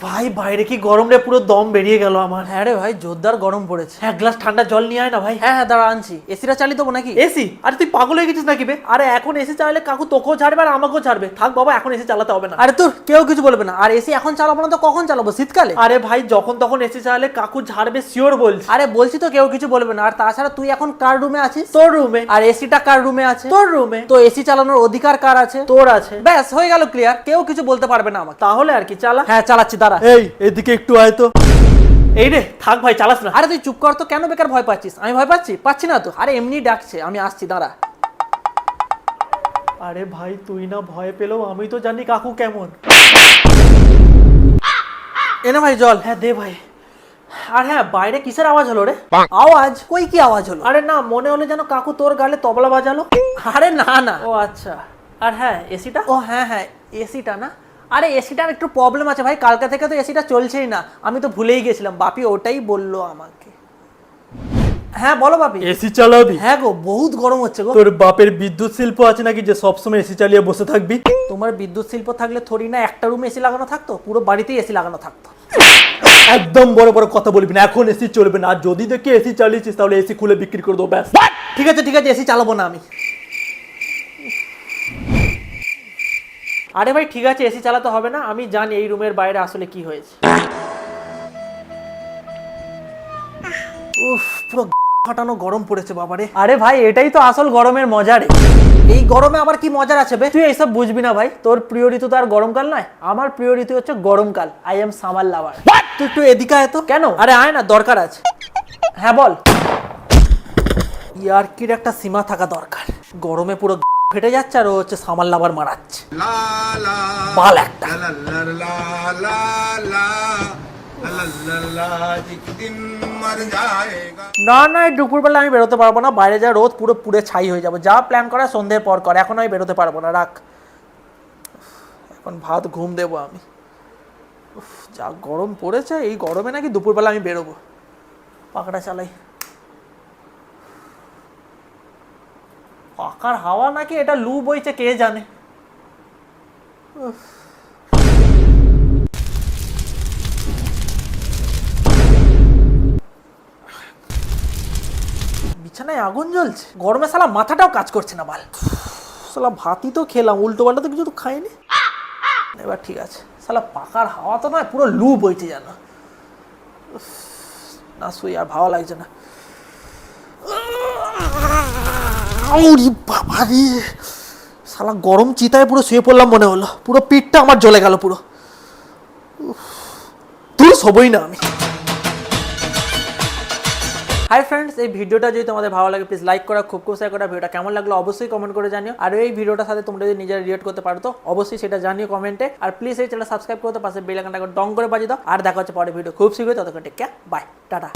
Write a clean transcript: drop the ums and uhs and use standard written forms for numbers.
ভাই বাইরে কি গরম রে, পুরো দম বেরিয়ে গেল আমার। হ্যাঁ রে ভাই, জোরদার গরম পড়েছে। এক গ্লাস ঠান্ডা জল নিয়ে আয় না ভাই। হ্যাঁ হ্যাঁ, দাঁড়া আনছি। এসিটা চালিয়ে দেবো নাকি? এসি? আরে তুই পাগল হয়ে গেছিস নাকি বে? আরে এখন এসি চালালে কাকু তোকেও ছাড়বে আর আমাকেও ছাড়বে। থাক বাবা, এখন এসি চালাতে হবে না। আরে তোর কেউ কিছু বলবে না। আর এসি এখন চালাবো না তো কখন চালাবো? শীতকালে? আরে ভাই যখন তখন এসি চালালে কাকু ঝাড়বে, শিওর বলছি। আরে বলছি তো কেউ কিছু বলবে না। আর তাছাড়া তুই এখন কার রুমে আছিস? তোর রুমে। আর এসিটা কার রুমে আছে? তোর রুমে। তো এসি চালানোর অধিকার কার আছে? তোর আছে। ব্যাস হয়ে গেল, ক্লিয়ার। কেউ কিছু বলতে পারবে না আমাকে। তাহলে আর কি, চালা। হ্যাঁ চালাচ্ছি, দাঁড়া। এই এদিকে একটু আয় তো। এই রে থাক ভাই, চালাস না। আরে তুই চুপ কর তো, কেন বেকার ভয় পাচ্ছিস? আমি ভয় পাচ্ছি না তো। আরে এমনি ডাকছে, আমি আসছি, দাঁড়া। আরে ভাই তুই না ভয় পেলেও আমি তো জানি কাকু কেমন। এনে ভাই জল। হ্যাঁ দে ভাই। আর হ্যাঁ, বাইরে কিসের আওয়াজ হলো রে? আওয়াজ? কই কি আওয়াজ হলো? আরে না, মনে হলো যেন কাকু তোর গালে তবলা বাজালো। আরে না না। ও আচ্ছা। আর হ্যাঁ, এসিটা? ও হ্যাঁ হ্যাঁ, এসিটা না। আরে এসিটার একটু প্রবলেম আছে ভাই, কালকে থেকে তো এসিটা চলছেই না। আমি তো ভুলেই গেছিলাম, বাপি ওটাই বললো আমাকে। হ্যাঁ বলো বাপি। এসি চালাবি? হ্যাঁ গো, বহুত গরম হচ্ছে গো। তোর বাপের বিদ্যুৎ শিল্প আছে নাকি যে সবসময় এসি চালিয়ে বসে থাকবি? তোমার বিদ্যুৎ শিল্প থাকলে থোড়ি না একটা রুমে এসি লাগানো থাকতো, পুরো বাড়িতেই এসি লাগানো থাকতো। একদম বড় বড় কথা বলবি না, এখন এসি চলবে না। আর যদি দেখি এসি চালিয়েছিস তাহলে এসি খুলে বিক্রি করে দেবো, ব্যাস। ঠিক আছে এসি চালাবো না আমি। আরে ভাই ঠিক আছে, এসি চালাতে হবে না। আমি জানি এই রুমের বাইরে আসলে কি হয়েছে। উফ, পুরো ফাটানো গরম পড়েছে বাবারে। আরে ভাই এটাই তো আসল গরমের মজা রে। এই গরমে আবার কি মজার আছে বে? তুই এইসব বুঝবি না ভাই, তোর প্রিয় ঋতু তো আর গরমকাল নয়। আমার প্রিয় ঋতু হচ্ছে গরমকাল। আই এম সামার লাভার। তুই একটু এদিকে আয় তো। কেন? আরে আয় না, দরকার আছে। হ্যাঁ বল। ইয়ার্কির একটা সীমা থাকা দরকার। গরমে পুরো ফেটে যাচ্ছে আর ও হচ্ছে সামার লাভার মারাচ্ছে। বাল একটা। না না, এই দুপুরবেলা আমি বেরোতে পারবো না। বাইরে যা রোদ, পুরো পুড়ে ছাই হয়ে যাবো। যা প্ল্যান করা সন্ধ্যের পর কর, এখন আমি বেরোতে পারবো না, রাখ। এখন ভাত ঘুম দেবো আমি। যা গরম পড়েছে, এই গরমে নাকি দুপুরবেলা আমি বেরোবো। পাখাটা চালাই। পাখার হাওয়া নাকি এটা লু বইছে কে জানে। বিছানায় আগুন জ্বলছে, গরমে শালা মাথাটাও কাজ করছে না বাল। শালা ভাতই তো খেলাম, উল্টো পাল্টা তো কিছু তো খাইনি। এবার ঠিক আছে। শালা পাখার হাওয়া তো নয়, পুরো লু বইছে জানো। না শুই আর ভালো লাগছে না। বাবারে, শালা গরম চিতায় পুরো শুয়ে পড়লাম মনে হলো। পুরো পিঠটা আমার জ্বলে গেল পুরো। তুই সবই না আমি। হাই ফ্রেন্ডস, এই ভিডিওটা যদি তোমাদের ভালো লাগে প্লিজ লাইক করা, খুব শেয়ার করা। ভিডিওটা কেমন লাগলো অবশ্যই কমেন্ট করে জানিও। আর এই ভিডিওটার সাথে তোমরা যদি নিজেরা রিলেট করতে পারো তো অবশ্যই সেটা জানিও কমেন্টে। আর প্লিজ এই চ্যানেল সাবস্ক্রাইব করতে, পাশে বেল আইকনটা ডং করে বাজিয়ে দাও। আর দেখা হচ্ছে পরের ভিডিও খুব শীঘ্রই। ততক্ষণ টেক কেয়ার, বাই, টাটা।